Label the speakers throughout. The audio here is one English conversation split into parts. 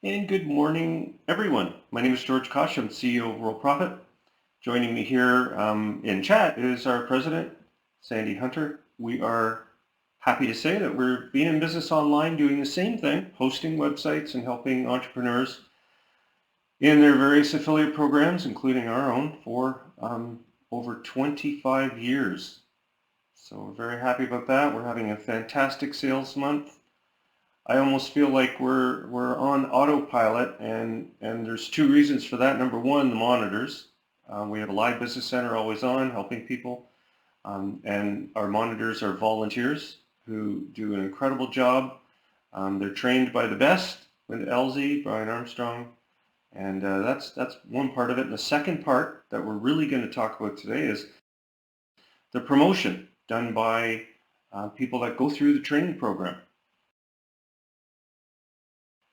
Speaker 1: And good morning, everyone. My name is George Kosch. I'm CEO of Worldprofit. Joining me here in chat is our president, Sandy Hunter. We are happy to say that we're being in business online doing the same thing, hosting websites and helping entrepreneurs in their various affiliate programs, including our own, for over 25 years. So we're very happy about that. We're having a fantastic sales month. I almost feel like we're on autopilot, and there's two reasons for that. Number one, the monitors. We have a live business center always on, helping people, and our monitors are volunteers who do an incredible job. They're trained by the best, with LZ, Brian Armstrong, and that's one part of it. And the second part that we're really going to talk about today is the promotion done by people that go through the training program.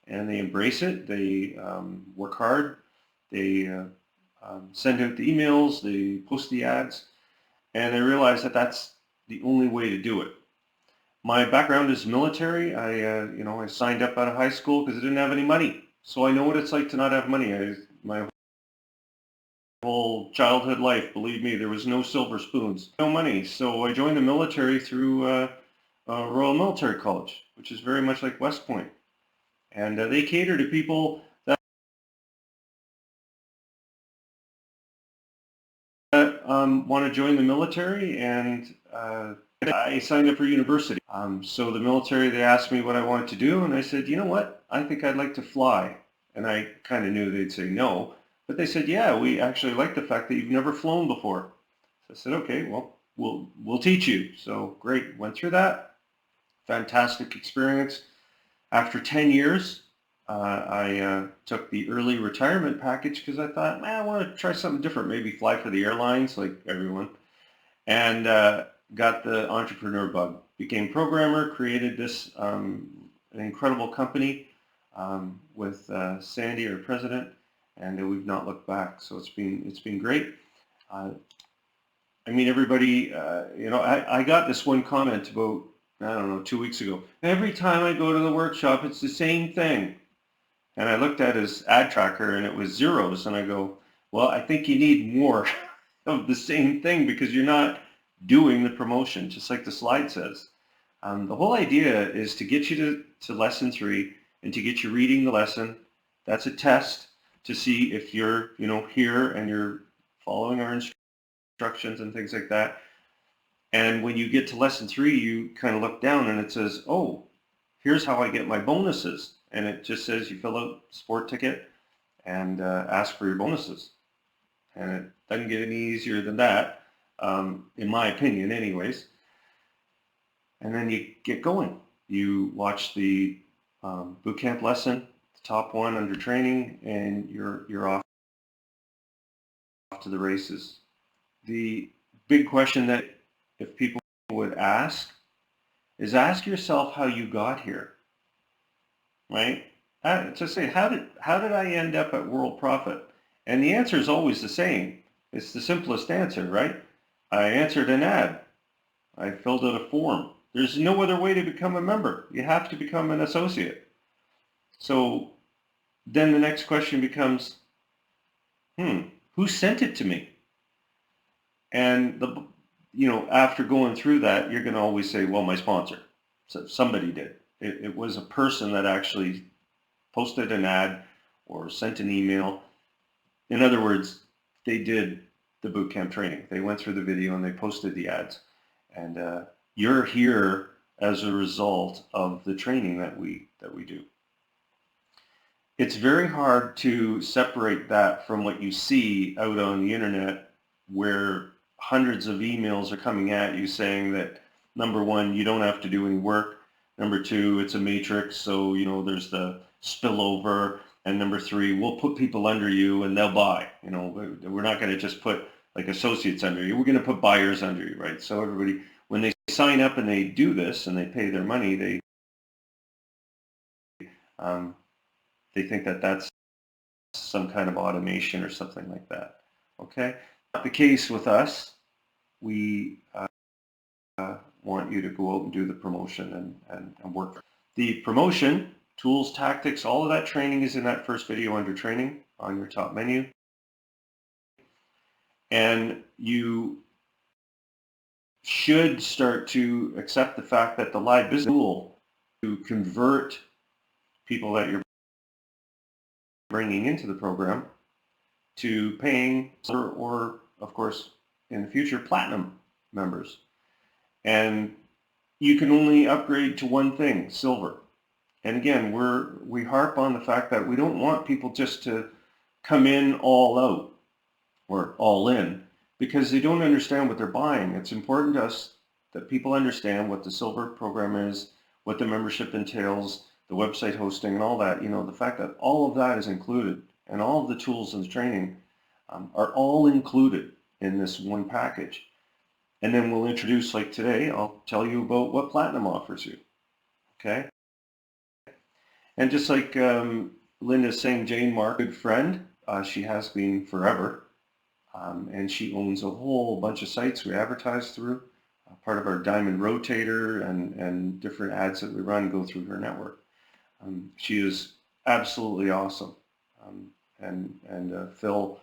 Speaker 1: And they embrace it. They work hard. They send out the emails. They post the ads, and they realize that that's the only way to do it. My background is military. I signed up out of high school because I didn't have any money, so I know what it's like to not have money. My whole childhood life, believe me, there was no silver spoons, no money. So I joined the military through Royal Military College, which is very much like West Point. And they cater to people that want to join the military, and I signed up for university. So the military, they asked me what I wanted to do, and I said, you know what, I think I'd like to fly. And I kind of knew they'd say no, but they said, yeah, we actually like the fact that you've never flown before. So I said, okay, well, we'll teach you. So great, went through that. Fantastic experience. After 10 years, I took the early retirement package because I thought, man, I want to try something different, maybe fly for the airlines like everyone, and got the entrepreneur bug. Became programmer, created this an incredible company with Sandy, our president, and we've not looked back. So it's been great. Uh, I mean, everybody, I got this one comment about, I don't know, 2 weeks ago. Every time I go to the workshop, it's the same thing. And I looked at his ad tracker and it was zeros. And I go, well, I think you need more of the same thing because you're not doing the promotion, just like the slide says. The whole idea is to get you to lesson 3 and to get you reading the lesson. That's a test to see if you're, here and you're following our instructions and things like that. And when you get to lesson 3, you kind of look down and it says, oh, here's how I get my bonuses. And it just says you fill out sport ticket and ask for your bonuses. And it doesn't get any easier than that, in my opinion anyways. And then you get going. You watch the bootcamp lesson, the top one under training, and you're off to the races. The big question that if people would ask is ask yourself how you got here, right? Just say, how did I end up at Worldprofit? And the answer is always the same. It's the simplest answer, right? I answered an ad. I filled out a form. There's no other way to become a member. You have to become an associate. So then the next question becomes, who sent it to me? And after going through that, you're going to always say, well, my sponsor. So somebody did. It was a person that actually posted an ad or sent an email. In other words, they did the bootcamp training. They went through the video and they posted the ads. And you're here as a result of the training that we do. It's very hard to separate that from what you see out on the internet, where hundreds of emails are coming at you saying that, number one, you don't have to do any work. Number two, it's a matrix, so there's the spillover. And number 3, we'll put people under you and they'll buy. We're not going to just put like associates under you. We're going to put buyers under you, right? So everybody, when they sign up and they do this and they pay their money, they think that that's some kind of automation or something like that. Okay, not the case with us. We want you to go out and do the promotion and work. The promotion tools, tactics, all of that training is in that first video under training on your top menu. And you should start to accept the fact that the live business tool to convert people that you're bringing into the program to paying or of course in the future platinum members. And you can only upgrade to one thing, silver. And again, we harp on the fact that we don't want people just to come in all out or all in because they don't understand what they're buying. It's important to us that people understand what the silver program is, what the membership entails, the website hosting and all that, the fact that all of that is included and all of the tools and the training are all included in this one package. And then we'll introduce, like today, I'll tell you about what Platinum offers you, okay? And just like Linda's saying, Jane Mark, good friend, she has been forever, and she owns a whole bunch of sites we advertise through. Part of our Diamond Rotator and different ads that we run go through her network. She is absolutely awesome, and Phil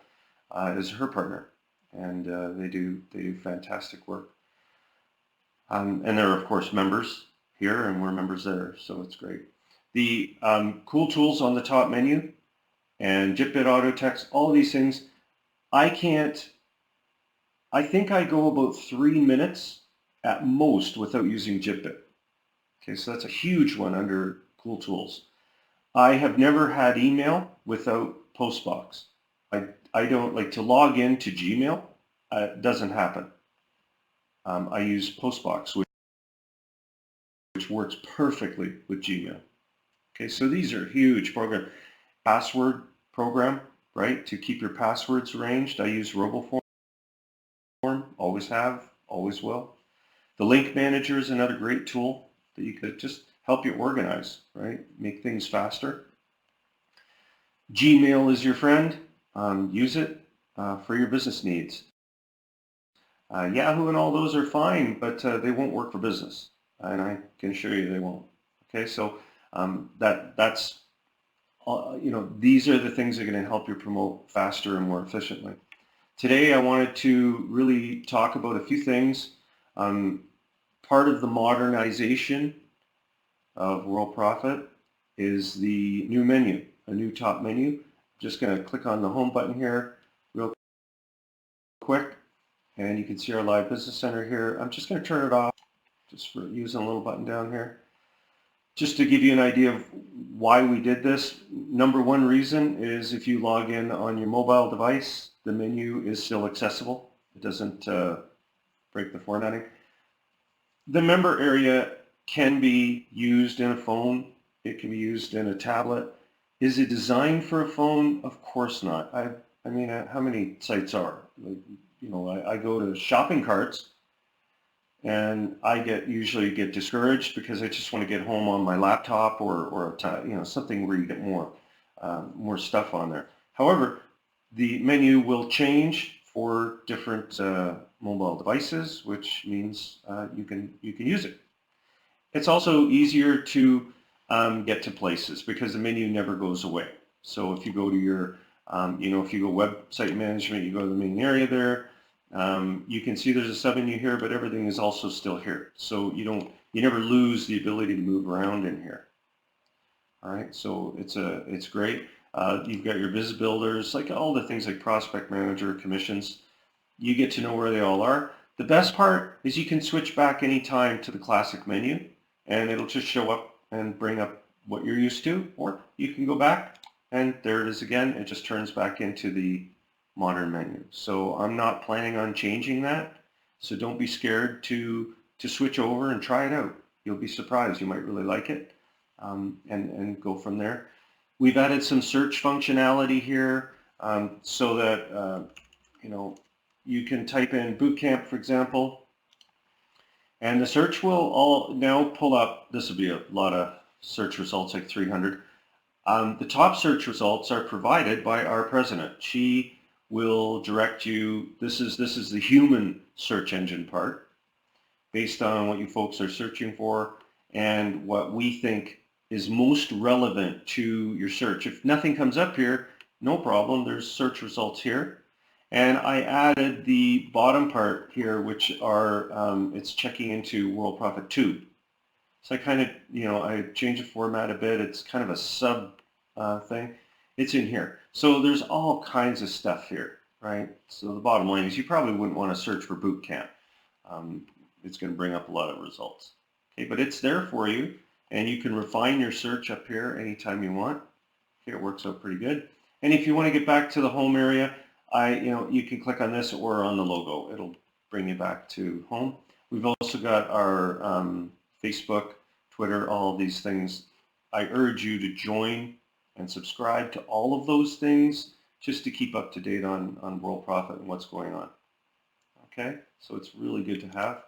Speaker 1: is her partner, and they do fantastic work. And they're of course members here, and we're members there, so it's great. The cool tools on the top menu and JitBit auto text, all of these things, I think I go about 3 minutes at most without using JitBit. Okay, so that's a huge one under cool tools. I have never had email without Postbox. I don't like to log into Gmail. It doesn't happen. I use Postbox, which works perfectly with Gmail. Okay, so these are huge programs. Password program, right? To keep your passwords arranged, I use RoboForm. Always have, always will. The link manager is another great tool that you could just help you organize, right? Make things faster. Gmail is your friend. Use it for your business needs. Yahoo and all those are fine, but they won't work for business, and I can assure you they won't. Okay, so that's these are the things that are going to help you promote faster and more efficiently. Today I wanted to really talk about a few things. Part of the modernization of Worldprofit is the new menu, a new top menu. I'm just going to click on the home button here real quick, and you can see our Live Business Center here. I'm just going to turn it off just for using a little button down here. Just to give you an idea of why we did this, number one reason is if you log in on your mobile device, the menu is still accessible. It doesn't break the formatting. The member area can be used in a phone. It can be used in a tablet. Is it designed for a phone? Of course not. I mean, how many sites are? Like, I go to shopping carts, and I usually get discouraged because I just want to get home on my laptop or something where you get more stuff on there. However, the menu will change for different mobile devices, which means you can use it. It's also easier to get to places because the menu never goes away. So if you go to your, if you go website management, you go to the main area there. You can see there's a submenu here, but everything is also still here. So you never lose the ability to move around in here. All right, so it's great. You've got your biz builders, like all the things like prospect manager, commissions. You get to know where they all are. The best part is you can switch back anytime to the classic menu, and it'll just show up and bring up what you're used to, or you can go back and there it is again. It just turns back into the modern menu. So I'm not planning on changing that. So don't be scared to switch over and try it out. You'll be surprised. You might really like it, and go from there. We've added some search functionality here so that you can type in Bootcamp, for example, and the search will all now pull up. This will be a lot of search results, like 300. The top search results are provided by our president. She will direct you. This is the human search engine part, based on what you folks are searching for and what we think is most relevant to your search. If nothing comes up here, no problem, there's search results here. And I added the bottom part here, which are, it's checking into Worldprofit 2. So I kind of, I changed the format a bit. It's kind of a sub thing. It's in here. So there's all kinds of stuff here, right? So the bottom line is you probably wouldn't want to search for Bootcamp. It's going to bring up a lot of results. Okay, but it's there for you, and you can refine your search up here anytime you want. Okay, it works out pretty good. And if you want to get back to the home area, you can click on this or on the logo. It'll bring you back to home. We've also got our Facebook, Twitter, all of these things. I urge you to join and subscribe to all of those things just to keep up to date on Worldprofit and what's going on. Okay, so it's really good to have.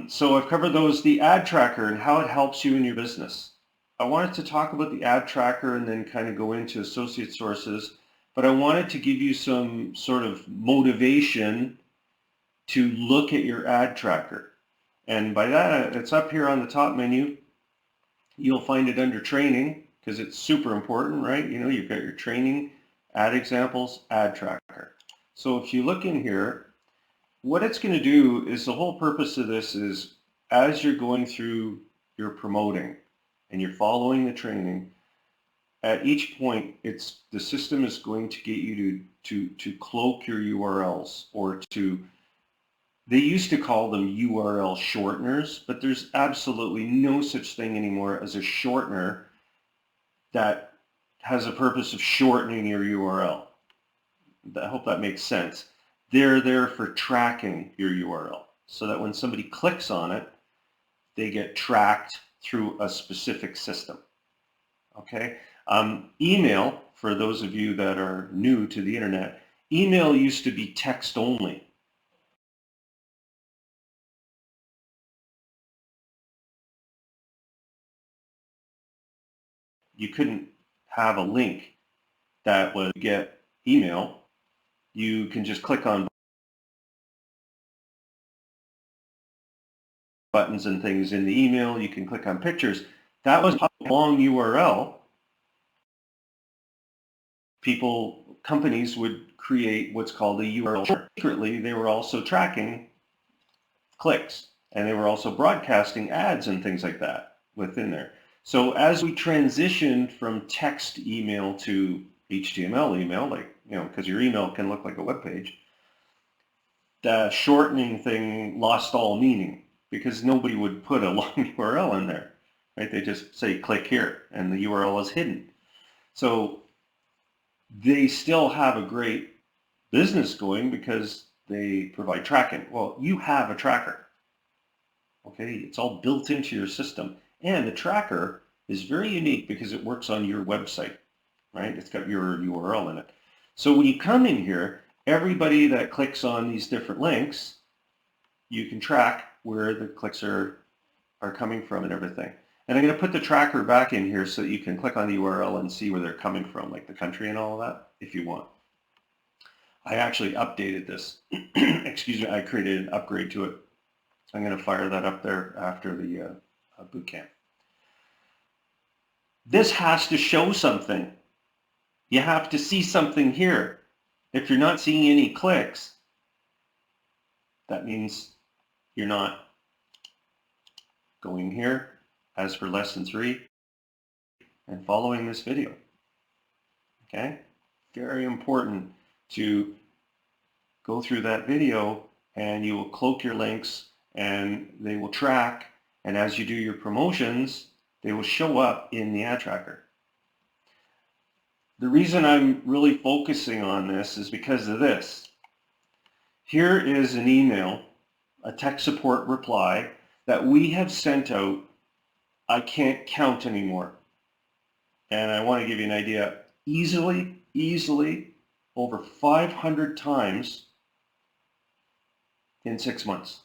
Speaker 1: So I've covered those, the ad tracker and how it helps you in your business. I wanted to talk about the ad tracker and then kind of go into associate sources, but I wanted to give you some sort of motivation to look at your ad tracker. And by that, it's up here on the top menu. You'll find it under training because it's super important, right? You've got your training, ad examples, ad tracker. So if you look in here, what it's going to do is the whole purpose of this is as you're going through your promoting and you're following the training, at each point, the system is going to get you to cloak your URLs or they used to call them URL shorteners, but there's absolutely no such thing anymore as a shortener that has a purpose of shortening your URL. I hope that makes sense. They're there for tracking your URL so that when somebody clicks on it, they get tracked through a specific system. Okay? Email, for those of you that are new to the internet, email used to be text only. You couldn't have a link that would get email. You can just click on buttons and things in the email. You can click on pictures. That was a long URL. Companies would create what's called a URL. Secretly, they were also tracking clicks, and they were also broadcasting ads and things like that within there. So as we transitioned from text email to HTML email, because your email can look like a web page, the shortening thing lost all meaning because nobody would put a long URL in there, right? They just say click here and the URL is hidden. So they still have a great business going because they provide tracking. Well, you have a tracker, okay? It's all built into your system. And the tracker is very unique because it works on your website, right? It's got your URL in it. So when you come in here, everybody that clicks on these different links, you can track where the clicks are coming from and everything. And I'm going to put the tracker back in here so that you can click on the URL and see where they're coming from, like the country and all of that, if you want. I actually updated this. Excuse me, I created an upgrade to it. I'm going to fire that up there after the bootcamp. This has to show something. You have to see something here. If you're not seeing any clicks, that means you're not going here as for lesson 3 and following this video. Okay? Very important to go through that video and you will cloak your links and they will track, and as you do your promotions, they will show up in the ad tracker. The reason I'm really focusing on this is because of this. Here is an email, a tech support reply that we have sent out. I can't count anymore. And I want to give you an idea. Easily over 500 times in 6 months.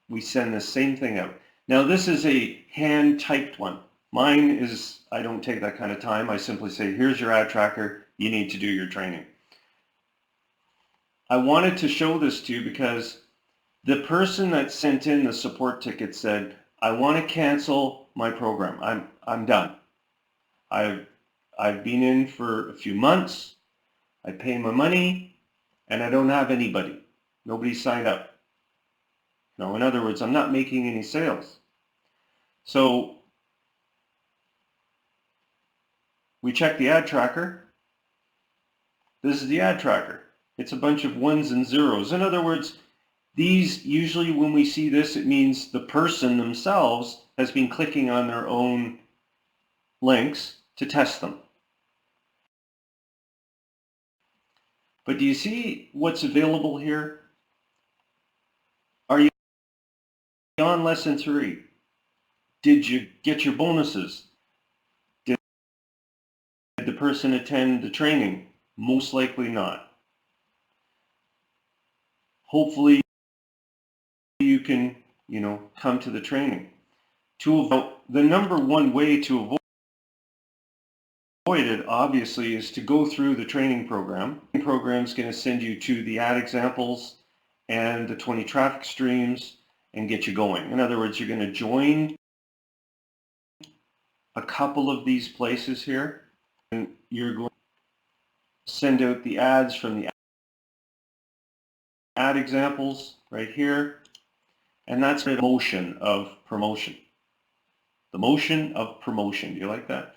Speaker 1: We send the same thing out. Now this is a hand-typed one. Mine is, I don't take that kind of time. I simply say, here's your ad tracker. You need to do your training. I wanted to show this to you because the person that sent in the support ticket said, I want to cancel my program. I'm done. I've been in for a few months. I pay my money, and I don't have anybody. Nobody signed up. No, in other words, I'm not making any sales. So we check the ad tracker. This is the ad tracker. It's a bunch of ones and zeros. In other words, these, usually when we see this, it means the person themselves has been clicking on their own links to test them. But do you see what's available here? Are you on lesson 3? Did you get your bonuses? Did the person attend the training? Most likely not. Hopefully you can, come to the training. The number one way to avoid it, obviously, is to go through the training program. The program is going to send you to the ad examples and the 20 traffic streams and get you going. In other words, you're going to join a couple of these places here, and you're going to send out the ads from the ad examples right here, and that's the motion of promotion. The motion of promotion. Do you like that?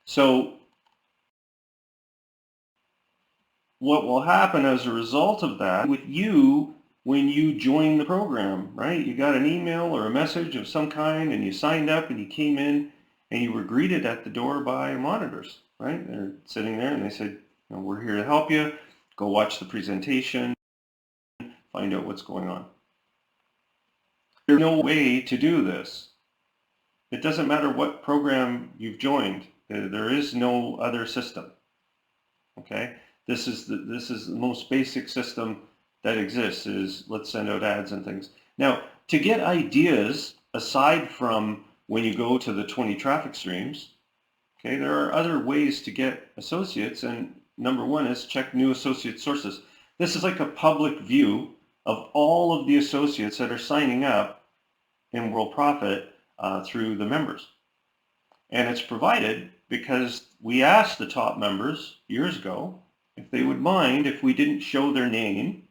Speaker 1: So what will happen as a result of that with you when you join the program, right? You got an email or a message of some kind and you signed up and you came in and you were greeted at the door by monitors, right? They're sitting there and they said, we're here to help you. Go watch the presentation, find out what's going on. There's no way to do this. It doesn't matter what program you've joined. There is no other system. Okay? This is the most basic system that exists, is let's send out ads and things. Now, to get ideas, aside from when you go to the 20 traffic streams, okay, there are other ways to get associates, and number one is check new associate sources. This is like a public view of all of the associates that are signing up in Worldprofit through the members. And it's provided because we asked the top members years ago if they would mind if we didn't show their name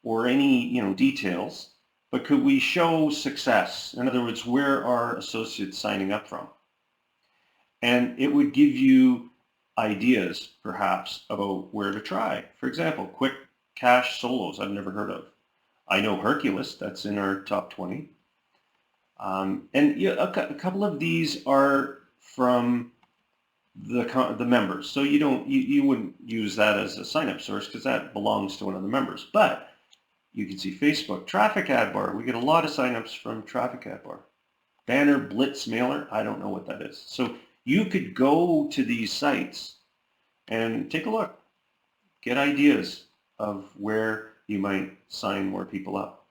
Speaker 1: or any details, but could we show success? In other words, where are associates signing up from? And it would give you ideas, perhaps, about where to try. For example, quick cash solos I've never heard of. I know Hercules, that's in our top 20. And a couple of these are from the members, so you wouldn't use that as a sign-up source because that belongs to one of the members. But you can see Facebook traffic ad bar. We get a lot of sign-ups from traffic ad bar. Banner blitz mailer. I don't know what that is. So you could go to these sites and take a look, get ideas of where you might sign more people up.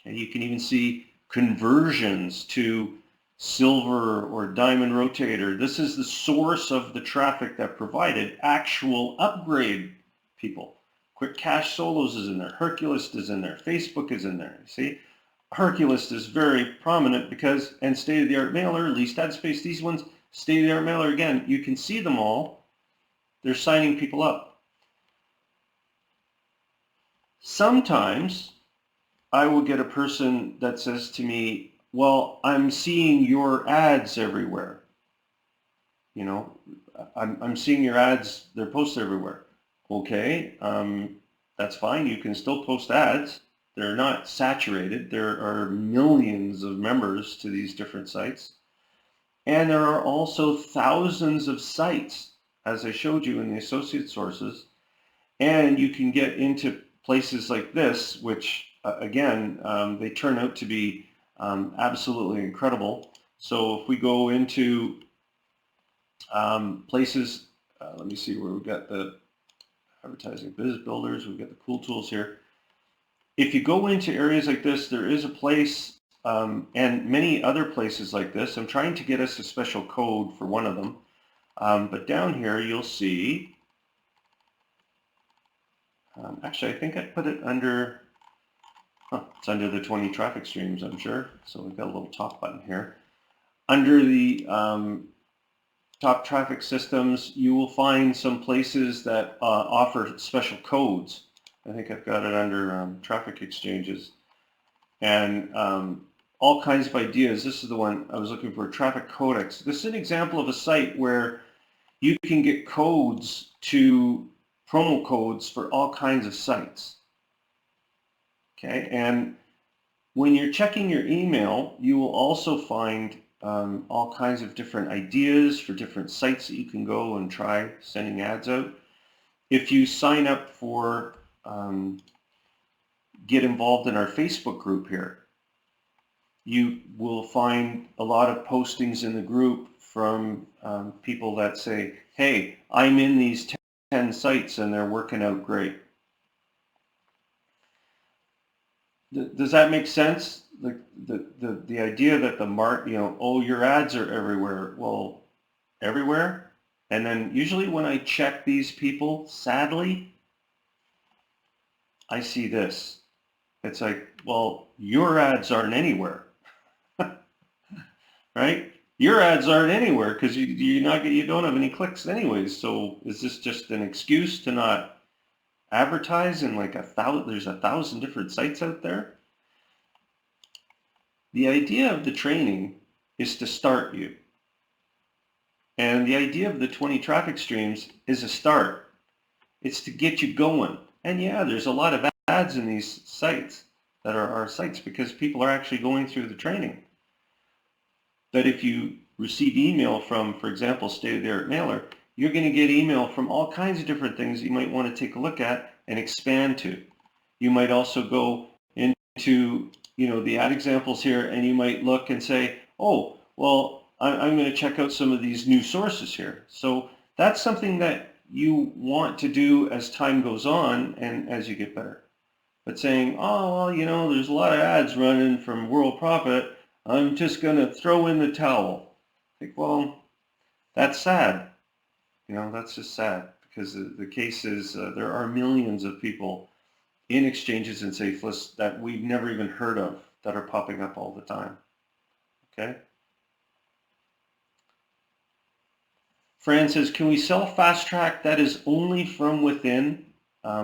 Speaker 1: And you can even see conversions to silver or diamond rotator. This is the source of the traffic that provided actual upgrade people. Quick cash solos is in there. Hercules is in there. Facebook is in there. See, Hercules is very prominent because, and state-of-the-art mailer, least ad space, these ones, state-of-the-art mailer, again, you can see them all. They're signing people up. Sometimes I will get a person that says to me, well, I'm seeing your ads everywhere. I'm seeing your ads, they're posted everywhere. Okay, that's fine. You can still post ads. They're not saturated. There are millions of members to these different sites. And there are also thousands of sites, as I showed you in the associate sources. And you can get into places like this, which, again, they turn out to be absolutely incredible. So if we go into places, let me see where we've got the advertising business builders, we've got the cool tools here. If you go into areas like this, there is a place and many other places like this. I'm trying to get us a special code for one of them. But down here you'll see, actually I think I put it under, it's under the 20 traffic streams, I'm sure. So we've got a little top button here. Under the top traffic systems, you will find some places that offer special codes. I think I've got it under traffic exchanges. And all kinds of ideas. This is the one I was looking for, traffic codex. This is an example of a site where you can get codes to promo codes for all kinds of sites. Okay, and when you're checking your email, you will also find all kinds of different ideas for different sites that you can go and try sending ads out. If you sign up for get involved in our Facebook group here, you will find a lot of postings in the group from people that say, hey, I'm in these 10 sites and they're working out great. Does that make sense? The idea that oh, your ads are everywhere. Well, everywhere? And then usually when I check these people, sadly, I see this. It's like, well, your ads aren't anywhere. Right? Your ads aren't anywhere because you don't have any clicks anyways. So is this just an excuse to not advertise in like there's 1,000 different sites out there? The idea of the training is to start you. And the idea of the 20 traffic streams is a start. It's to get you going. And yeah, there's a lot of ads in these sites that are our sites because people are actually going through the training. But if you receive email from, for example, State of the Art Mailer, you're going to get email from all kinds of different things you might want to take a look at and expand to. You might also go into, the ad examples here, and you might look and say, oh, well, I'm going to check out some of these new sources here. So that's something that you want to do as time goes on and as you get better. But saying, oh, well, there's a lot of ads running from Worldprofit, I'm just going to throw in the towel. Like, well, that's sad. That's just sad because the case is there are millions of people in exchanges and safe lists that we've never even heard of that are popping up all the time. Okay. Fran says, can we sell Fast Track that is only from within?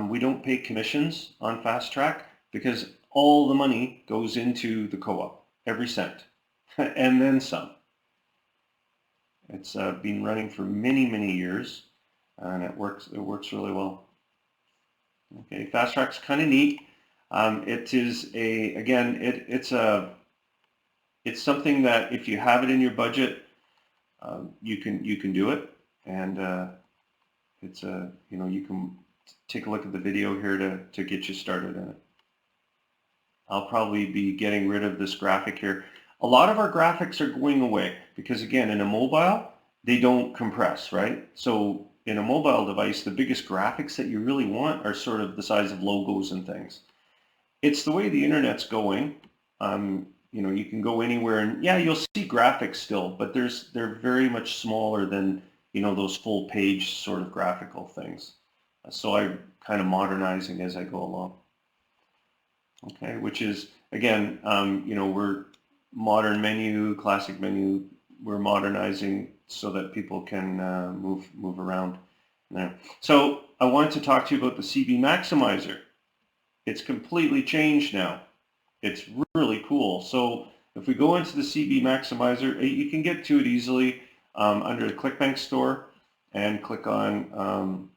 Speaker 1: We don't pay commissions on Fast Track because all the money goes into the co-op. Every cent, and then some. It's been running for many, many years, and it works really well. Okay, Fast Track's kind of neat. It is it's something that if you have it in your budget, you can do it, and you can take a look at the video here to get you started in it. I'll probably be getting rid of this graphic here. A lot of our graphics are going away because, again, in a mobile, they don't compress, right? So in a mobile device, the biggest graphics that you really want are sort of the size of logos and things. It's the way the internet's going. You can go anywhere and, yeah, you'll see graphics still, but they're very much smaller than, those full page sort of graphical things. So I'm kind of modernizing as I go along. Okay, which is, again, we're modern menu, classic menu, we're modernizing so that people can move around there. So I wanted to talk to you about the CB Maximizer. It's completely changed now. It's really cool. So if we go into the CB Maximizer, you can get to it easily under the ClickBank store and click on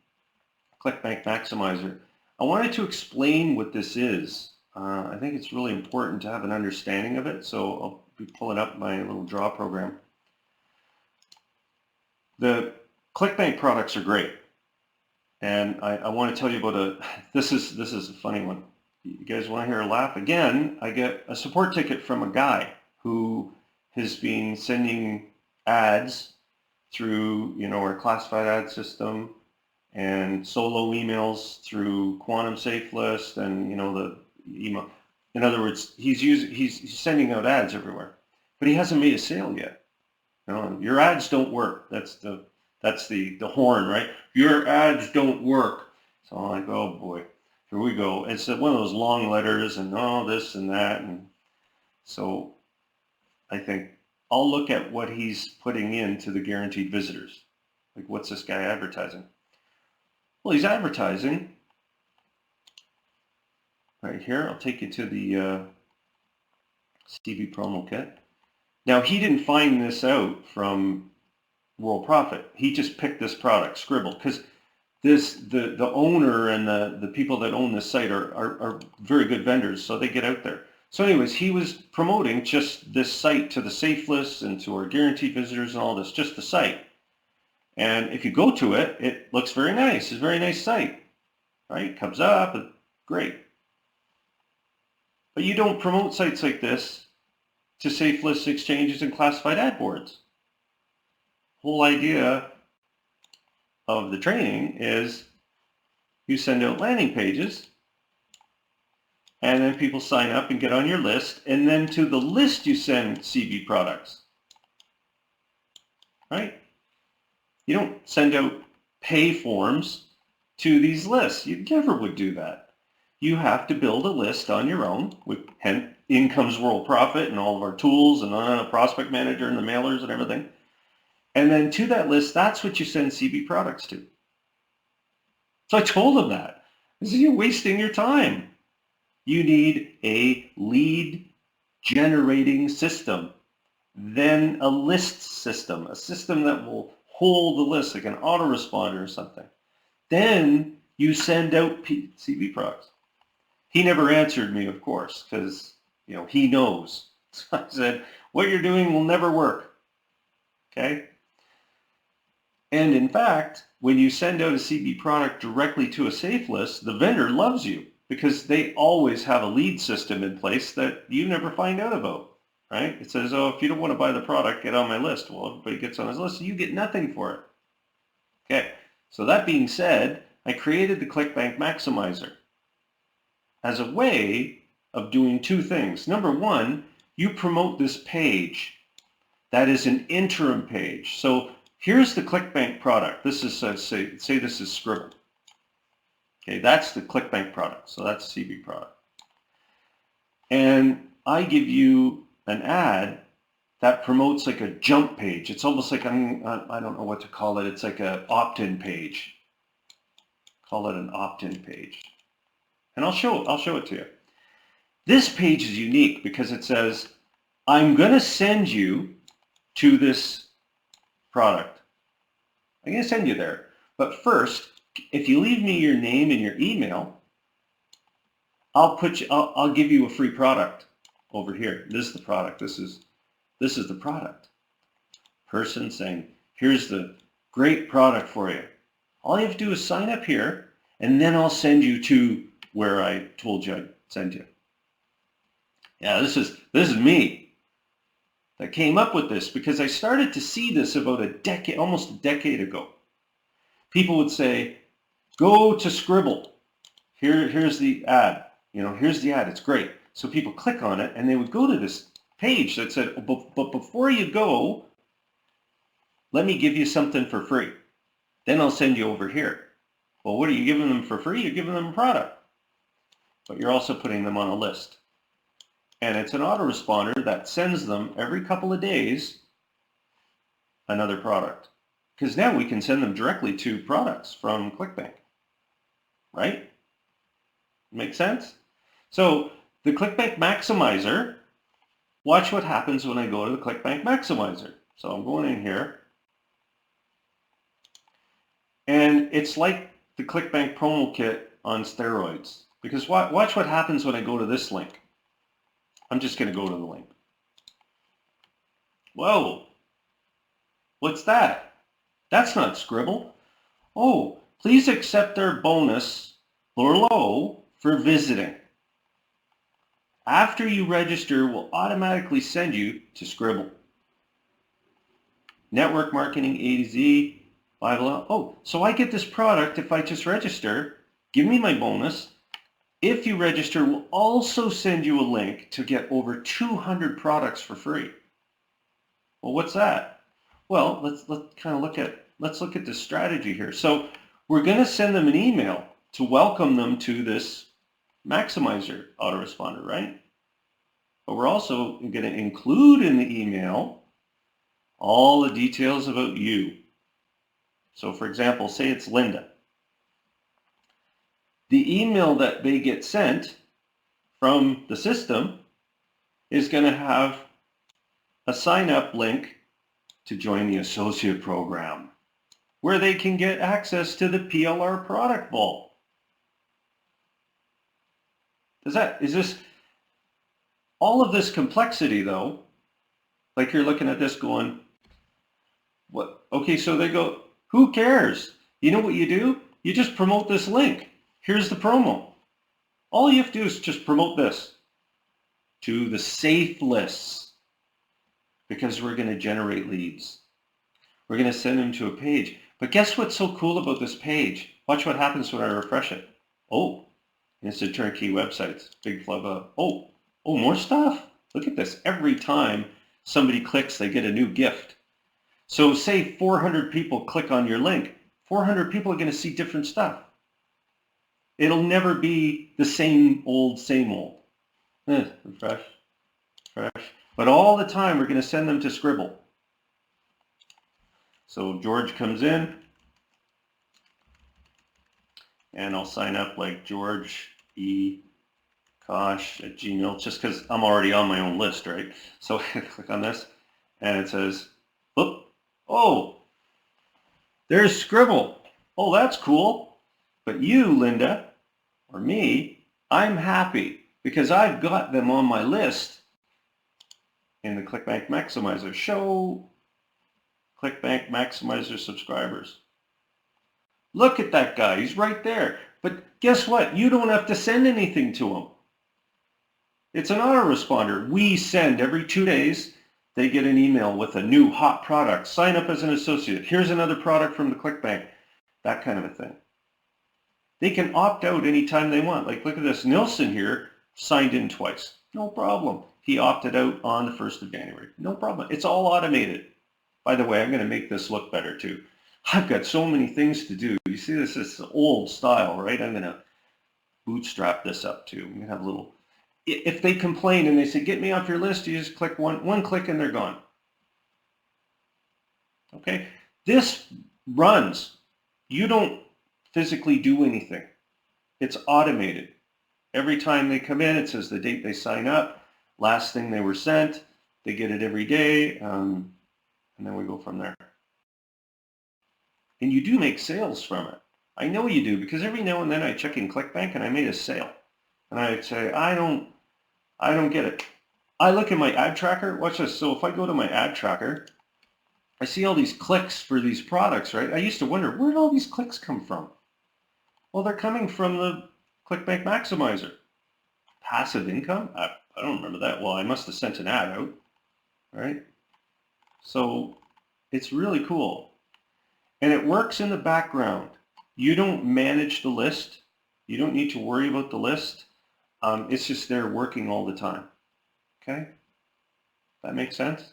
Speaker 1: ClickBank Maximizer. I wanted to explain what this is. I think it's really important to have an understanding of it, so I'll be pulling up my little draw program. The ClickBank products are great, and I want to tell you about this is a funny one. You guys want to hear a laugh? Again, I get a support ticket from a guy who has been sending ads through, our classified ad system and solo emails through Quantum Safe List and, the email. In other words, he's sending out ads everywhere, but he hasn't made a sale yet. Your ads don't work. That's the horn, right? Your ads don't work. So I'm like, oh boy, here we go. It's one of those long letters and all this and that, and so I think I'll look at what he's putting into the guaranteed visitors. Like, what's this guy advertising? Well, he's advertising right here. I'll take you to the CV promo kit. Now, he didn't find this out from Worldprofit. He just picked this product, Scribble, because the owner and the people that own this site are very good vendors, so they get out there. So anyways, he was promoting just this site to the safe lists and to our guaranteed visitors and all this, just the site. And if you go to it, it looks very nice. It's a very nice site, right? Comes up, great. But you don't promote sites like this to safe lists, exchanges, and classified ad boards. Whole idea of the training is you send out landing pages, and then people sign up and get on your list, and then to the list you send CV products, right? You don't send out pay forms to these lists. You never would do that. You have to build a list on your own, with in comes Worldprofit and all of our tools and a prospect manager and the mailers and everything. And then to that list, that's what you send CV products to. So I told him that. I said, you're wasting your time. You need a lead generating system, then a list system, a system that will hold the list, like an autoresponder or something. Then you send out CV products. He never answered me, of course, because he knows. So I said, what you're doing will never work. Okay? And in fact, when you send out a CV product directly to a safe list, the vendor loves you because they always have a lead system in place that you never find out about, right? It says, oh, if you don't want to buy the product, get on my list. Well, everybody gets on his list, so you get nothing for it. Okay, so that being said, I created the ClickBank Maximizer as a way of doing two things. Number one, you promote this page. That is an interim page. So here's the ClickBank product. This is, say this is Scribble. Okay, that's the ClickBank product. So that's a CV product. And I give you an ad that promotes like a jump page. It's almost like, I don't know what to call it. It's like an opt-in page. Call it an opt-in page. And I'll show it to you. This page is unique because it says, I'm going to send you to this product. I'm going to send you there. But first, if you leave me your name and your email, I'll give you a free product over here. This is the product. This is the product. Person saying, here's the great product for you. All you have to do is sign up here, and then I'll send you to where I told you I'd send you. Yeah, this is me that came up with this because I started to see this about almost a decade ago. People would say, go to Scribble. Here's the ad. Here's the ad. It's great. So people click on it, and they would go to this page that said, but before you go, let me give you something for free. Then I'll send you over here. Well, what are you giving them for free? You're giving them a product. But you're also putting them on a list. And it's an autoresponder that sends them every couple of days another product. Because now we can send them directly to products from ClickBank. Right? Make sense? So the ClickBank Maximizer, watch what happens when I go to the ClickBank Maximizer. So I'm going in here. And it's like the ClickBank promo kit on steroids. Because watch what happens when I go to this link. I'm just going to go to the link. Whoa. What's that? That's not Scribble. Oh, please accept our bonus below for visiting. After you register, we'll automatically send you to Scribble. Network marketing A to Z. Bible. Oh, so I get this product if I just register. Give me my bonus. If you register, we'll also send you a link to get over 200 products for free. Well, what's that? Well, let's look at this strategy here. So we're going to send them an email to welcome them to this Maximizer autoresponder, right? But we're also going to include in the email all the details about you. So for example, say it's Linda. The email that they get sent from the system is going to have a sign-up link to join the associate program, where they can get access to the PLR product vault. Is this, all of this complexity though, like you're looking at this going, what? Okay, so they go, who cares? You know what you do? You just promote this link. Here's the promo. All you have to do is just promote this to the safe lists, because we're going to generate leads. We're going to send them to a page. But guess what's so cool about this page? Watch what happens when I refresh it. Oh, instant turnkey websites. Big flub up. Oh, more stuff. Look at this. Every time somebody clicks, they get a new gift. So say 400 people click on your link. 400 people are going to see different stuff. It'll never be the same old, same old. Refresh. But all the time, we're going to send them to Scribble. So George comes in, and I'll sign up like George E. Kosch at Gmail, just because I'm already on my own list, right? So I click on this, and it says, oh, there's Scribble. Oh, that's cool. But you, Linda, or me, I'm happy because I've got them on my list in the ClickBank Maximizer. Show ClickBank Maximizer subscribers. Look at that guy. He's right there. But guess what? You don't have to send anything to him. It's an autoresponder. We send every 2 days. They get an email with a new hot product. Sign up as an associate. Here's another product from the ClickBank. That kind of a thing. They can opt out anytime they want. Like, look at this. Nilsson here signed in twice. No problem. He opted out on the 1st of January. No problem. It's all automated. By the way, I'm going to make this look better too. I've got so many things to do. You see, this is old style, right? I'm going to bootstrap this up too. I'm going to have a little, if they complain and they say, get me off your list, you just click one click and they're gone. Okay? This runs. You don't physically do anything. It's automated. Every time they come in, it says the date they sign up, last thing they were sent. They get it every day, and then we go from there. And you do make sales from it. I know you do, because every now and then I check in ClickBank and I made a sale. And I say, I don't get it. I look at my ad tracker. Watch this. So if I go to my ad tracker, I see all these clicks for these products, right? I used to wonder, where did all these clicks come from? Well, they're coming from the ClickBank Maximizer. Passive income? I don't remember that. Well, I must have sent an ad out, right? So it's really cool. And it works in the background. You don't manage the list. You don't need to worry about the list. It's just there working all the time. Okay? That makes sense?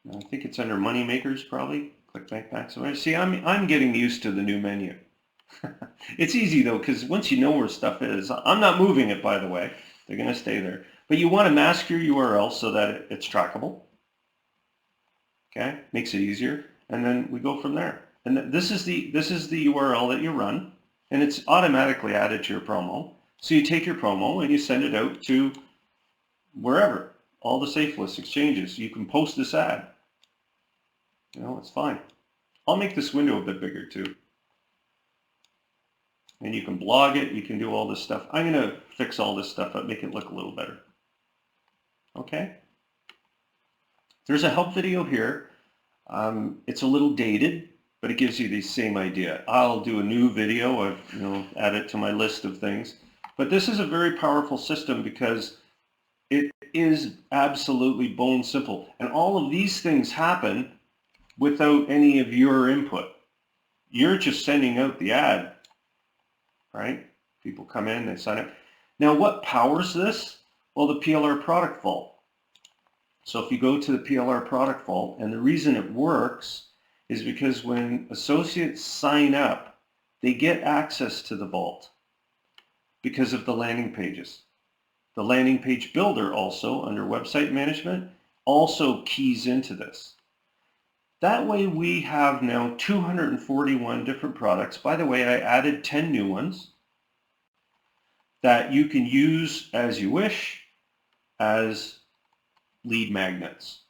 Speaker 1: I think it's under Money Makers probably. ClickBank Maximizer. See, I'm getting used to the new menu. It's easy though, because once you know where stuff is, I'm not moving it, by the way. They're going to stay there. But you want to mask your URL so that it's trackable. Okay, makes it easier, and then we go from there. And this is the URL that you run, and it's automatically added to your promo. So you take your promo and you send it out to wherever, all the safe list exchanges. You can post this ad. You know, it's fine. I'll make this window a bit bigger too. And you can blog it, you can do all this stuff. I'm going to fix all this stuff up, make it look a little better. Okay? There's a help video here. It's a little dated, but it gives you the same idea. I'll do a new video, add it to my list of things. But this is a very powerful system because it is absolutely bone simple. And all of these things happen without any of your input. You're just sending out the ad. Right? People come in, they sign up. Now, what powers this? Well, the PLR product vault. So if you go to the PLR product vault, and the reason it works is because when associates sign up, they get access to the vault because of the landing pages. The landing page builder also, under website management, also keys into this. That way we have now 241 different products. By the way, I added 10 new ones that you can use as you wish as lead magnets,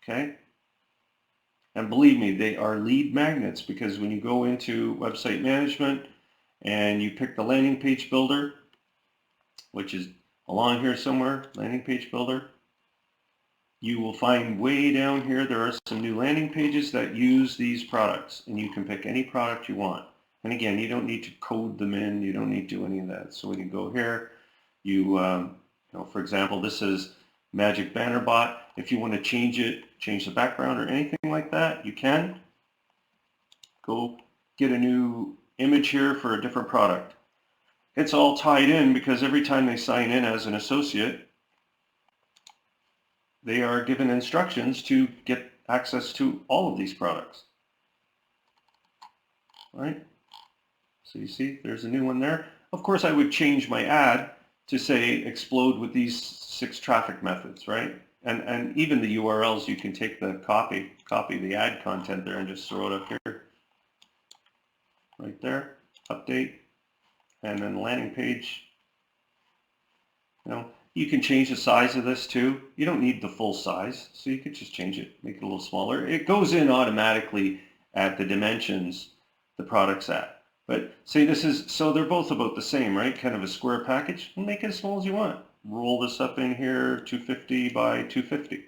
Speaker 1: okay? And believe me, they are lead magnets, because when you go into website management and you pick the landing page builder, which is along here somewhere, landing page builder, you will find way down here there are some new landing pages that use these products, and you can pick any product you want. And again, you don't need to code them in, you don't need to do any of that. So when you go here, you know, for example, this is Magic Banner Bot. If you want to change it, change the background or anything like that, you can. Go get a new image here for a different product. It's all tied in because every time they sign in as an associate, they are given instructions to get access to all of these products. All right? So you see, there's a new one there. Of course, I would change my ad to say explode with these 6 traffic methods, right? And even the URLs, you can take the copy the ad content there and just throw it up here, right there, update, and then the landing page. You know, you can change the size of this too. You don't need the full size, so you could just change it, make it a little smaller. It goes in automatically at the dimensions the product's at. But say this is, so they're both about the same, right? Kind of a square package. Make it as small as you want. Roll this up in here, 250 by 250.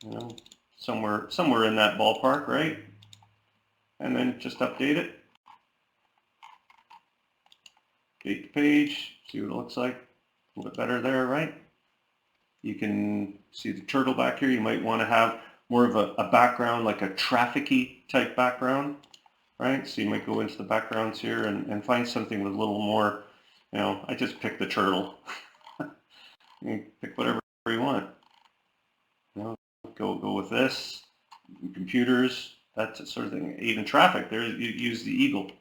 Speaker 1: You know, somewhere in that ballpark, right? And then just update it. Update the page, see what it looks like. A little bit better there, right? You can see the turtle back here. You might want to have more of a background, like a traffic-y type background, right? So you might go into the backgrounds here and find something with a little more, you know, I just picked the turtle. You pick whatever you want. You know, go with this, computers, that sort of thing. Even traffic, there you use the eagle,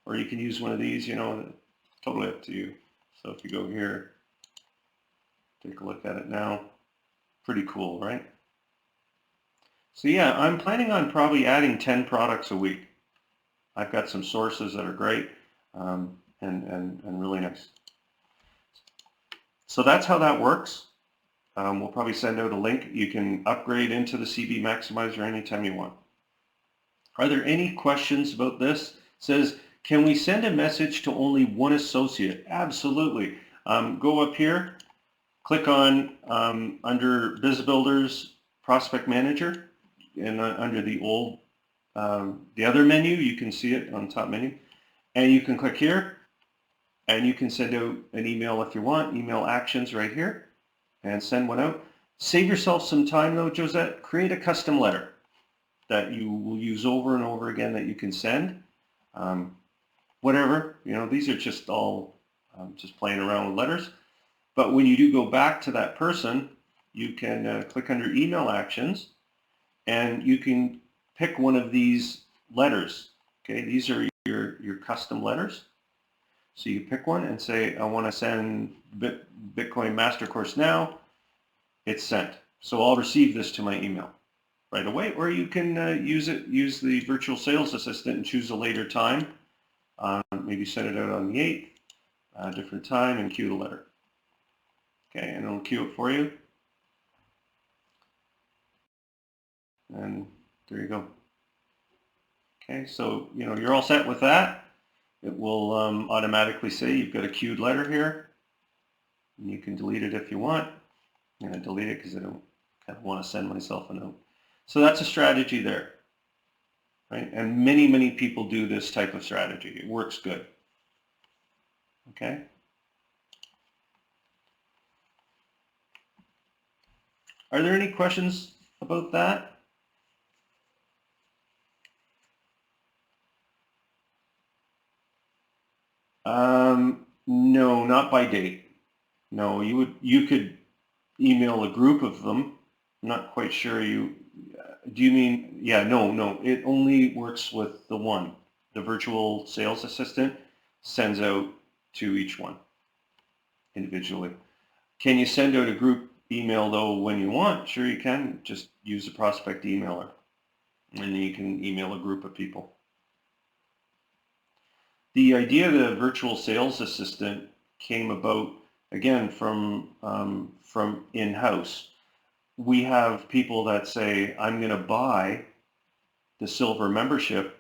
Speaker 1: or you can use one of these, you know, totally up to you. So if you go here, take a look at it now. Pretty cool, right? So yeah, I'm planning on probably adding 10 products a week. I've got some sources that are great and really nice. So that's how that works. We'll probably send out a link. You can upgrade into the CB Maximizer anytime you want. Are there any questions about this? It says, can we send a message to only one associate? Absolutely. Go up here, click on under BizBuilder's Prospect Manager, and under the old, the other menu, you can see it on the top menu, and you can click here, and you can send out an email if you want, email actions right here, and send one out. Save yourself some time though, Josette. Create a custom letter that you will use over and over again that you can send. Whatever, you know, these are just all just playing around with letters. But when you do go back to that person, you can click under email actions, and you can pick one of these letters. Okay, these are your custom letters. So you pick one and say, I want to send Bitcoin Master Course now. It's sent. So I'll receive this to my email right away, or you can use the virtual sales assistant and choose a later time. Maybe send it out on the 8th, different time, and queue the letter. Okay, and it'll queue it for you. And there you go. Okay, so you know you're all set with that. It will automatically say you've got a queued letter here, and you can delete it if you want. I'm going to delete it because I don't kind of want to send myself a note. So that's a strategy there, right? And many people do this type of strategy. It works good. Okay. Are there any questions about that? No, not by date. No, you could email a group of them. I'm not quite sure do you mean, yeah, no, it only works with the one. The virtual sales assistant sends out to each one individually. Can you send out a group email though when you want, sure you can. Just use a prospect emailer, and then you can email a group of people. The idea of the virtual sales assistant came about, again, from in-house. We have people that say, I'm going to buy the silver membership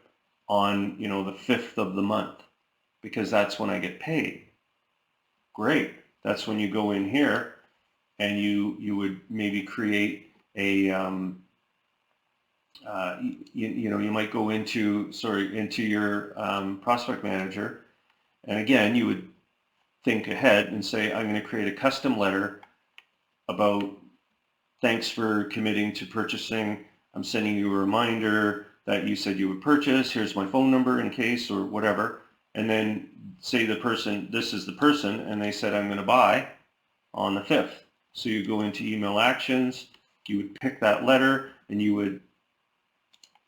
Speaker 1: on, the 5th of the month because that's when I get paid. Great. That's when you go in here and you would maybe create a, you might go into your prospect manager, and again, you would think ahead and say, I'm going to create a custom letter about thanks for committing to purchasing. I'm sending you a reminder that you said you would purchase. Here's my phone number in case, or whatever. And then say this is the person, and they said, I'm going to buy on the 5th. So you go into email actions, you would pick that letter, and you would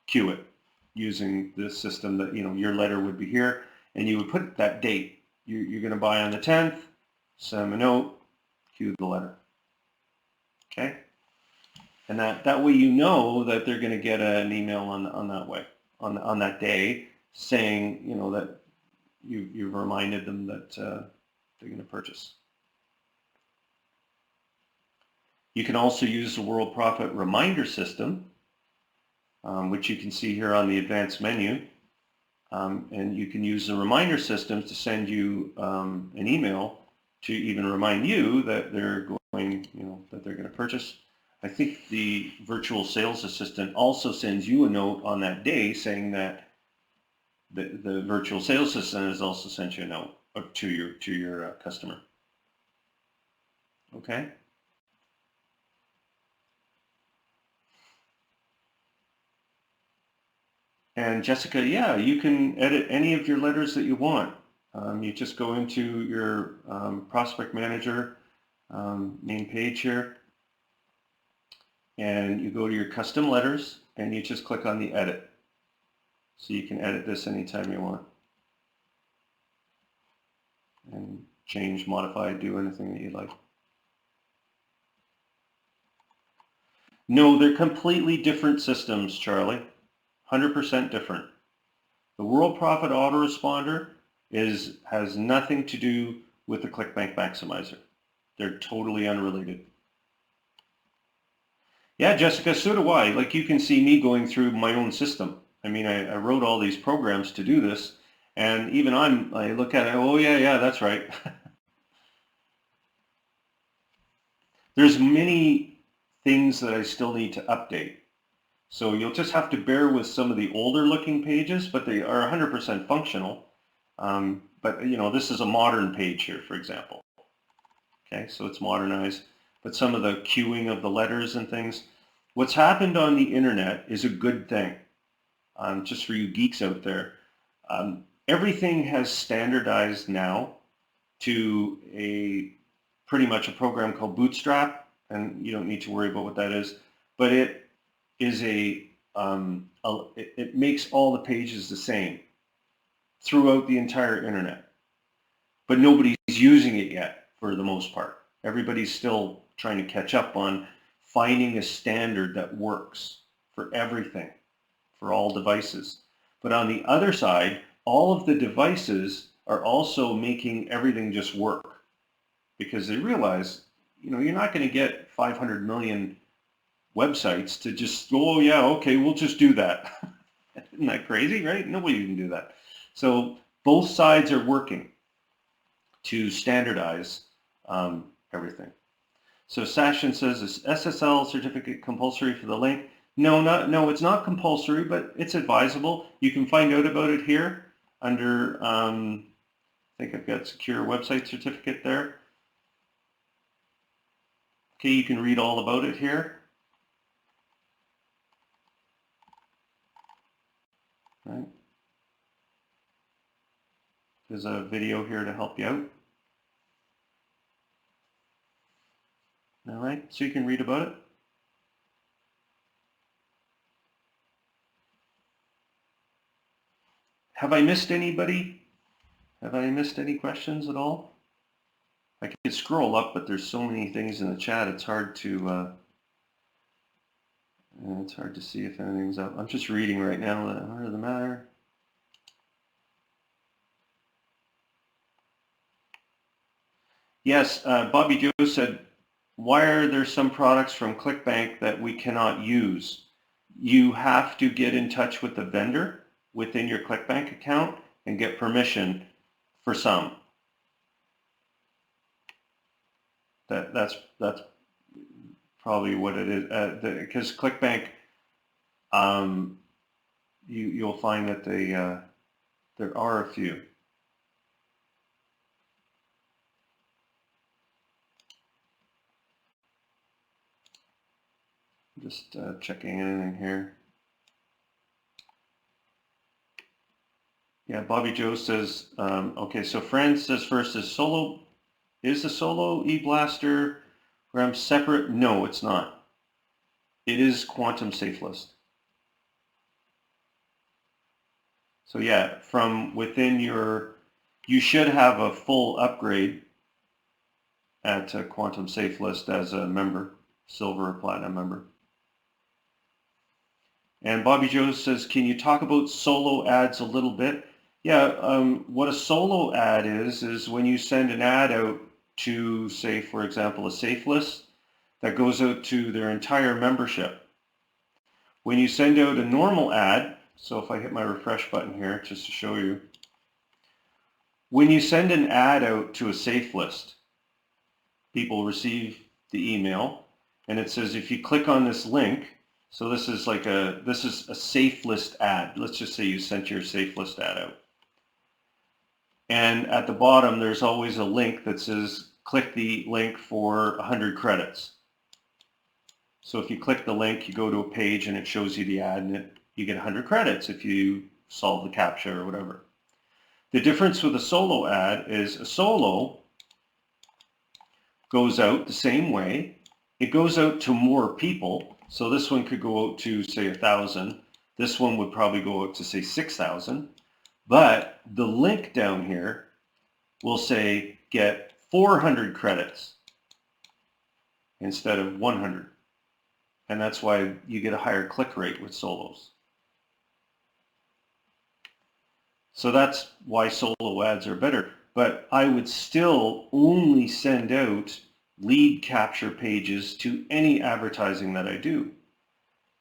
Speaker 1: queue it using the system that, your letter would be here, and you would put that date. You're going to buy on the 10th, send them a note, queue the letter. Okay? And that way you know that they're going to get an email on that day saying, that you've reminded them that they're going to purchase. You can also use the Worldprofit reminder system, which you can see here on the advanced menu. And you can use the reminder system to send you an email to even remind you that they're going to purchase. I think the virtual sales assistant also sends you a note on that day saying that the virtual sales assistant has also sent you a note to your customer. Okay. And Jessica, yeah, you can edit any of your letters that you want. You just go into your prospect manager main page here, and you go to your custom letters, and you just click on the edit. So you can edit this anytime you want. And change, modify, do anything that you like. No, they're completely different systems, Charlie. 100% different. The Worldprofit autoresponder has nothing to do with the ClickBank Maximizer. They're totally unrelated. Yeah, Jessica, so do I. Like, you can see me going through my own system. I mean, I wrote all these programs to do this, and even I look at it, oh yeah, that's right. There's many things that I still need to update. So you'll just have to bear with some of the older looking pages, but they are 100% functional. But this is a modern page here, for example. Okay, so it's modernized. But some of the queuing of the letters and things. What's happened on the internet is a good thing. Just for you geeks out there. Everything has standardized now to pretty much a program called Bootstrap, and you don't need to worry about what that is. But it is it makes all the pages the same throughout the entire internet. But nobody's using it yet for the most part. Everybody's still trying to catch up on finding a standard that works for everything, for all devices. But on the other side, all of the devices are also making everything just work because they realize, you're not going to get 500 million websites to just, oh yeah, okay, we'll just do that. Isn't that crazy, right? Nobody can do that. So both sides are working to standardize everything. So Sashin says, is SSL certificate compulsory for the link? No, it's not compulsory, but it's advisable. You can find out about it here under, I think I've got secure website certificate there. Okay, you can read all about it here. Right. There's a video here to help you out. All right, so you can read about it. Have I missed anybody? Have I missed any questions at all? I could scroll up, but there's so many things in the chat, it's hard to see if anything's up. I'm just reading right now. What are the matter? Yes, Bobby Joe said, why are there some products from ClickBank that we cannot use? You have to get in touch with the vendor within your ClickBank account and get permission for some. That's probably what it is. Because ClickBank, you'll find that there are a few. Just checking anything here. Yeah, Bobby Joe says, okay, so Fran says first, is the Solo eBlaster RAM separate? No, it's not. It is Quantum Safe List. So yeah, from within you should have a full upgrade at Quantum Safe List as a member, silver or platinum member. And Bobby Joe says, can you talk about solo ads a little bit? Yeah, what a solo ad is when you send an ad out to, say, for example, a safe list that goes out to their entire membership. When you send out a normal ad, so if I hit my refresh button here just to show you, when you send an ad out to a safe list, people receive the email and it says if you click on this link, so this is a safe list ad. Let's just say you sent your safe list ad out. And at the bottom, there's always a link that says, click the link for 100 credits. So if you click the link, you go to a page and it shows you the ad and you get 100 credits if you solve the CAPTCHA or whatever. The difference with a solo ad is a solo goes out the same way. It goes out to more people. So this one could go out to, say, 1,000. This one would probably go out to, say, 6,000. But the link down here will say get 400 credits instead of 100. And that's why you get a higher click rate with solos. So that's why solo ads are better. But I would still only send out lead capture pages to any advertising that I do.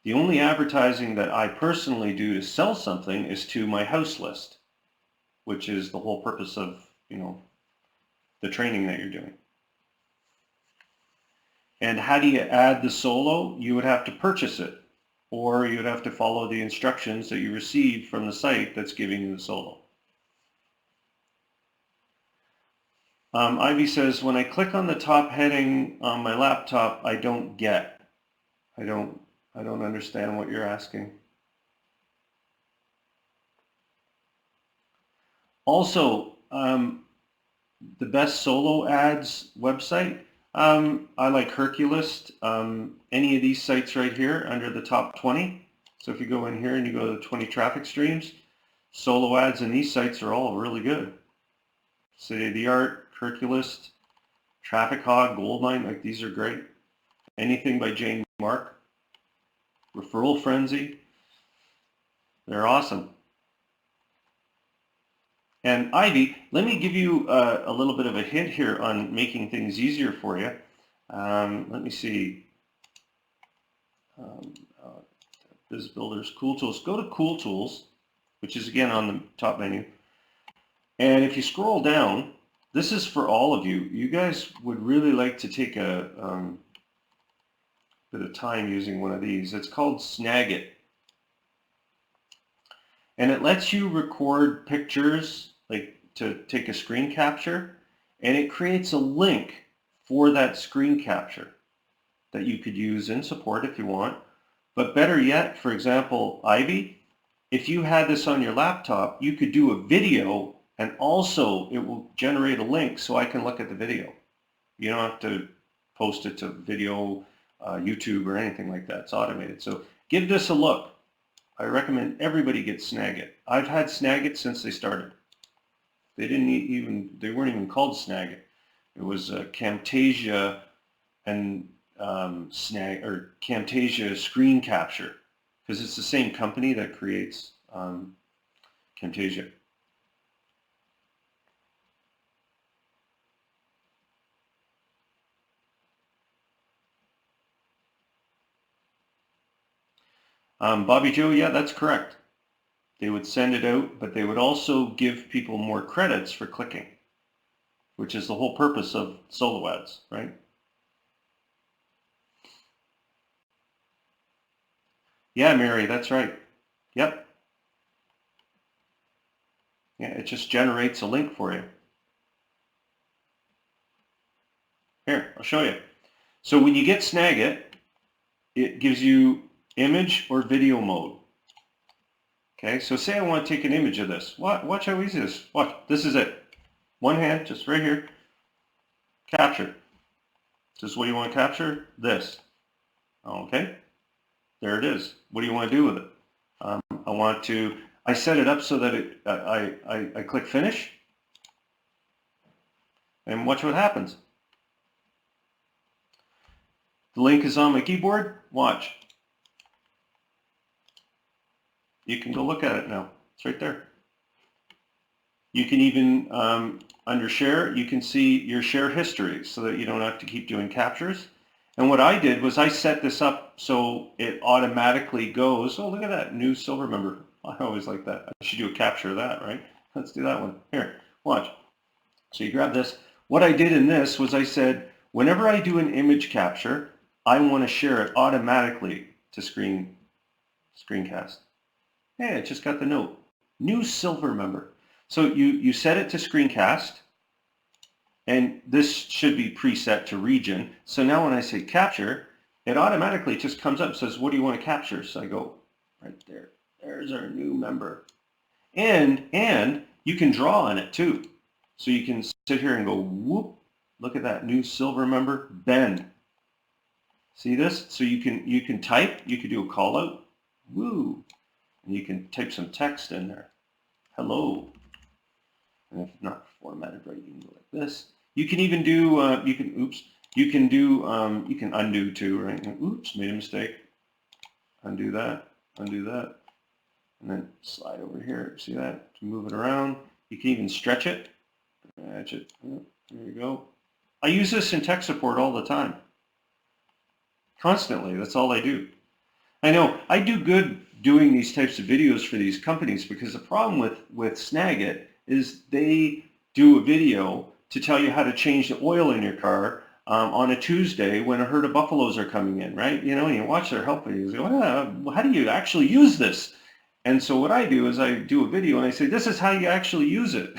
Speaker 1: The only advertising that I personally do to sell something is to my house list, which is the whole purpose of, the training that you're doing. And how do you add the solo? You would have to purchase it, or you would have to follow the instructions that you received from the site that's giving you the solo. Ivy says, when I click on the top heading on my laptop, I don't get. I don't understand what you're asking. Also, the best solo ads website, I like Herculist. Any of these sites right here under the top 20. So if you go in here and you go to 20 traffic streams, solo ads in these sites are all really good. City of the Art, Herculist, Traffic Hog, Goldmine, like these are great. Anything by Jane Mark, Referral Frenzy, they're awesome. And Ivy, let me give you a little bit of a hint here on making things easier for you. Let me see. Biz Builders, Cool Tools. Go to Cool Tools, which is again on the top menu. And if you scroll down, this is for all of you. You guys would really like to take a bit of time using one of these. It's called Snagit. And it lets you record pictures, like to take a screen capture, and it creates a link for that screen capture that you could use in support if you want. But better yet, for example, Ivy, if you had this on your laptop, you could do a video and also it will generate a link so I can look at the video. You don't have to post it to video, YouTube or anything like that. It's automated. So give this a look. I recommend everybody get Snagit. I've had Snagit since they started. They weren't even called Snagit. It was Camtasia and Camtasia screen capture, because it's the same company that creates Camtasia. Bobby Joe, yeah, that's correct. They would send it out, but they would also give people more credits for clicking, which is the whole purpose of solo ads, right? Yeah, Mary, that's right. Yep. Yeah, it just generates a link for you. Here, I'll show you. So when you get Snagit, it gives you image or video mode. Okay, so say I want to take an image of this. Watch how easy this is. Watch, this is it. One hand, just right here. Capture. This is what you want to capture? This. Okay, there it is. What do you want to do with it? I set it up so that I click finish. And watch what happens. The link is on my keyboard. Watch. You can go look at it now. It's right there. You can even, under share, you can see your share history so that you don't have to keep doing captures. And what I did was I set this up so it automatically goes, oh, look at that, new silver member. I always like that. I should do a capture of that, right? Let's do that one. Here, watch. So you grab this. What I did in this was I said, whenever I do an image capture, I want to share it automatically to screencast. Hey, it just got the note. New silver member. So you set it to screencast, and this should be preset to region. So now when I say capture, it automatically just comes up and says, what do you want to capture? So I go right there. There's our new member. And you can draw on it too. So you can sit here and go, whoop, look at that new silver member, Ben. See this? So you can type, you can do a call out, woo, and you can type some text in there. Hello. And if not formatted right, you can go like this. You can even do, you can undo too, right? Oops, made a mistake. Undo that, and then slide over here. See that? To move it around. You can even stretch it. Stretch it. There you go. I use this in tech support all the time. Constantly. That's all I do. I know I do good doing these types of videos for these companies, because the problem with Snagit is they do a video to tell you how to change the oil in your car on a Tuesday when a herd of buffaloes are coming in, right? You know, and you watch their help videos, you go, how do you actually use this? And so what I do is I do a video and I say, this is how you actually use it.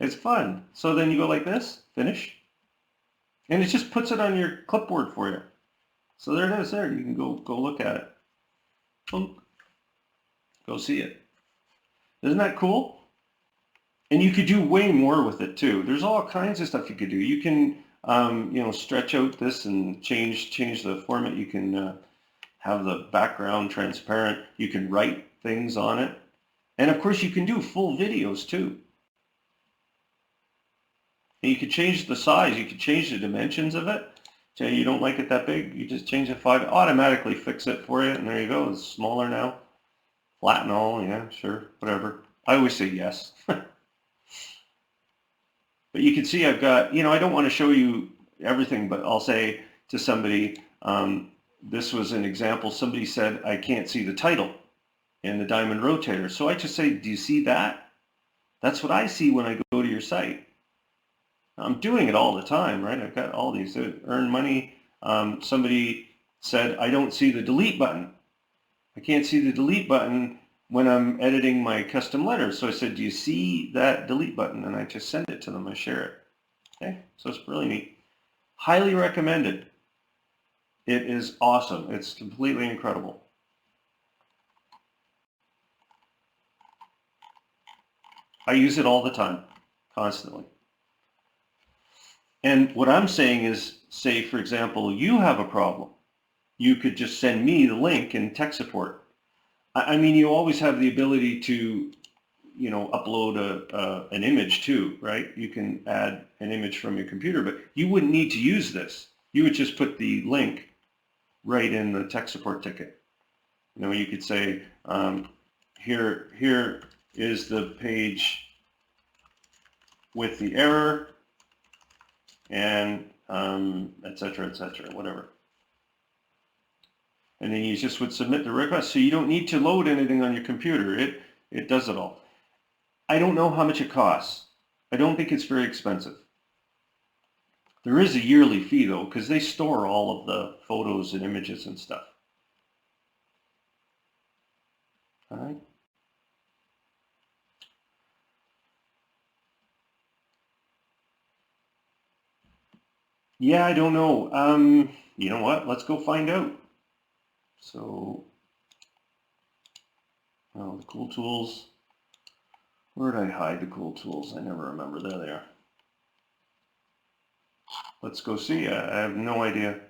Speaker 1: It's fun. So then you go like this, finish, and it just puts it on your clipboard for you. So there it is there. You can go look at it. Boom. Go see it. Isn't that cool? And you could do way more with it too. There's all kinds of stuff you could do. You can stretch out this and change the format. You can have the background transparent. You can write things on it. And of course you can do full videos too. And you could change the size. You could change the dimensions of it. Say you don't like it that big, you just change it 5, automatically fix it for you, and there you go. It's smaller now. Flatten all, yeah, sure, whatever. I always say yes. But you can see I've got, I don't want to show you everything, but I'll say to somebody, this was an example. Somebody said, I can't see the title in the diamond rotator. So I just say, do you see that? That's what I see when I go to your site. I'm doing it all the time, right? I've got all these earn money. Somebody said, I don't see the delete button. I can't see the delete button when I'm editing my custom letters. So I said, do you see that delete button? And I just send it to them. I share it. Okay, so it's really neat. Highly recommended. It is awesome. It's completely incredible. I use it all the time, constantly. And what I'm saying is, say, for example, you have a problem. You could just send me the link in tech support. I mean, you always have the ability to, you know, upload an image too, right? You can add an image from your computer, but you wouldn't need to use this. You would just put the link right in the tech support ticket. You know, you could say, here is the page with the error, and et cetera, whatever. And then you just would submit the request. So you don't need to load anything on your computer. It does it all. I don't know how much it costs. I don't think it's very expensive. There is a yearly fee though, because they store all of the photos and images and stuff. All right. Yeah, I don't know. You know what? Let's go find out. So, the cool tools. Where did I hide the cool tools? I never remember. There they are. Let's go see. I have no idea.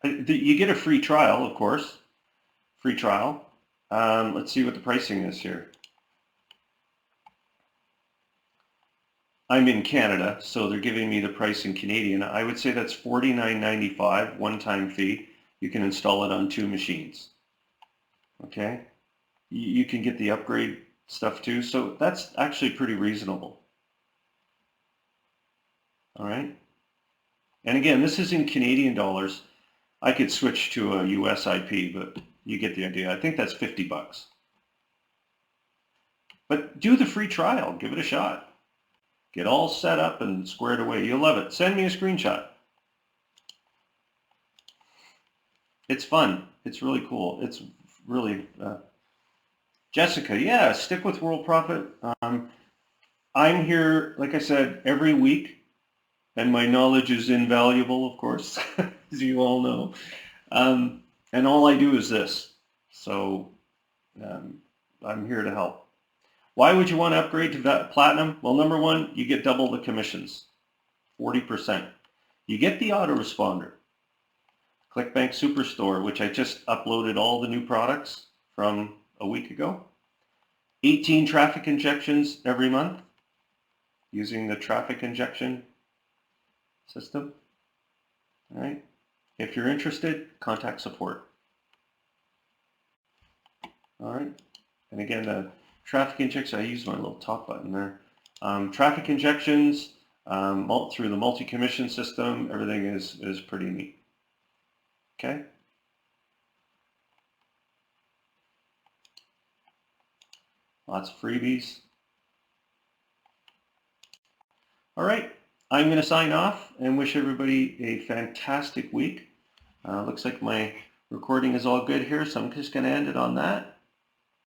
Speaker 1: You get a free trial, of course. Free trial. Let's see what the pricing is here. I'm in Canada, so they're giving me the price in Canadian. I would say that's $49.95, one-time fee. You can install it on 2 machines. Okay? You can get the upgrade stuff too, so that's actually pretty reasonable. All right? And again, this is in Canadian dollars. I could switch to a US IP, but you get the idea. I think that's $50. But do the free trial. Give it a shot. Get all set up and squared away. You'll love it. Send me a screenshot. It's fun. It's really cool. It's really... Jessica, yeah, stick with Worldprofit. I'm here, like I said, every week, and my knowledge is invaluable, of course, as you all know. And all I do is this. So I'm here to help. Why would you want to upgrade to Platinum? Well, number one, you get double the commissions, 40%. You get the autoresponder. ClickBank Superstore, which I just uploaded all the new products from a week ago. 18 traffic injections every month using the traffic injection system. All right. If you're interested, contact support. All right. And again, the traffic injections, I use my little top button there. Traffic injections through the multi-commission system, everything is pretty neat. Okay. Lots of freebies. All right. I'm going to sign off and wish everybody a fantastic week. Looks like my recording is all good here, so I'm just going to end it on that.